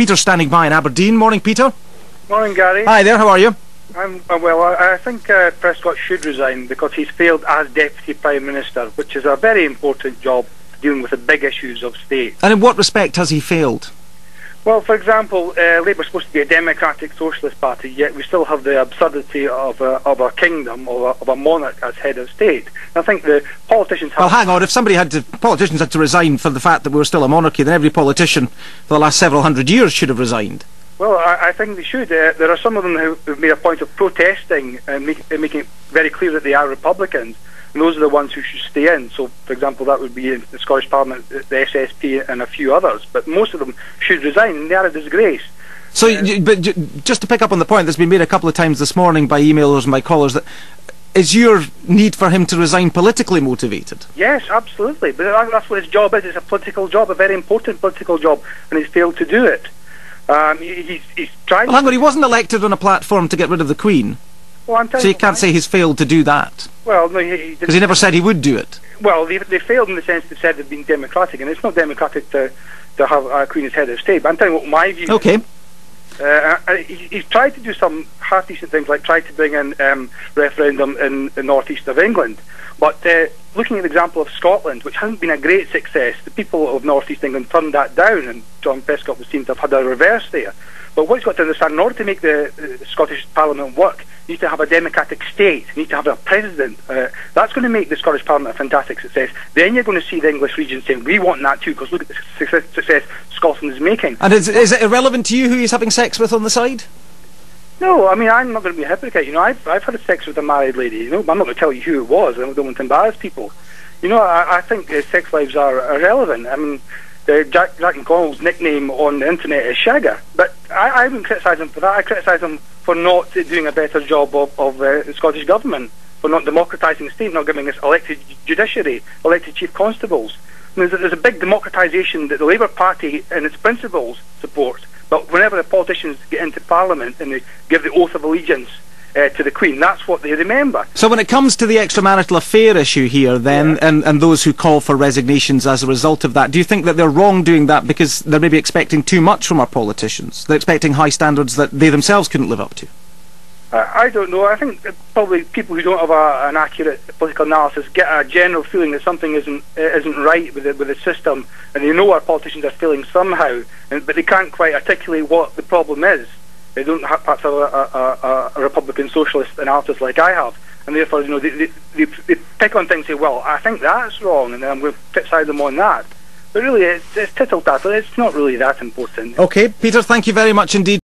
Peter standing by in Aberdeen. Morning, Peter. Morning, Gary. Hi there, how are you? I'm well. I think Prescott should resign because he's failed as Deputy Prime Minister, which is a very important job dealing with the big issues of state. And in what respect has he failed? Well, for example, Labour's supposed to be a democratic socialist party, yet we still have the absurdity of a kingdom, of a monarch as head of state. And I think the politicians have... Well, hang on, if politicians had to resign for the fact that we were still a monarchy, then every politician for the last several hundred years should have resigned. Well, I think they should. There are some of them who've made a point of protesting and making it very clear that they are Republicans, and those are the ones who should stay in. So, for example, that would be in the Scottish Parliament, the SSP and a few others. But most of them should resign, and they are a disgrace. So, but just to pick up on the point that's been made a couple of times this morning by emailers and by callers, that is your need for him to resign politically motivated? Yes, absolutely. But that's what his job is. It's a political job, a very important political job, and he's failed to do it. He's trying... Well, hang on, he wasn't elected on a platform to get rid of the Queen. Well, I'm telling so you can't say he's failed to do that. Well, no, because he never said he would do it. Well, they failed in the sense they said they've been democratic, and it's not democratic to have a Queen as head of state. But I'm telling you what my view is. He's tried to do some half-decent things, like tried to bring in referendum in the northeast of England. But looking at the example of Scotland, which hasn't been a great success, the people of northeast England turned that down, and John Prescott would seem to have had a reverse there. But what he's got to understand, in order to make the Scottish Parliament work, you need to have a democratic state, you need to have a president. That's going to make the Scottish Parliament a fantastic success. Then you're going to see the English region saying, we want that too, because look at the success Scotland is making. And is it irrelevant to you who he's having sex with on the side? No, I mean, I'm not going to be a hypocrite. You know, I've had sex with a married lady, you know, but I'm not going to tell you who it was. I don't want to embarrass people. You know, I think sex lives are irrelevant. I mean, Jack McConnell's nickname on the internet is Shagger, but I wouldn't criticise him for that. I criticise him for not doing a better job of the Scottish Government, for not democratising the state, not giving us elected judiciary, elected chief constables. And there's a big democratisation that the Labour Party and its principles supports, but whenever the politicians get into Parliament and they give the oath of allegiance to the Queen, that's what they remember. So when it comes to the extramarital affair issue here then, and those who call for resignations as a result of that, do you think that they're wrong doing that because they're maybe expecting too much from our politicians? They're expecting high standards that they themselves couldn't live up to? I don't know. I think probably people who don't have an accurate political analysis get a general feeling that something isn't right with the system, and they know our politicians are failing somehow, but they can't quite articulate what the problem is. They don't perhaps have a Republican socialist analysis like I have, and therefore, you know, they pick on things and say, well, I think that's wrong, and then I'm going to criticise them on that. But really, it's tittle-tattle. It's not really that important. Okay, Peter, thank you very much indeed.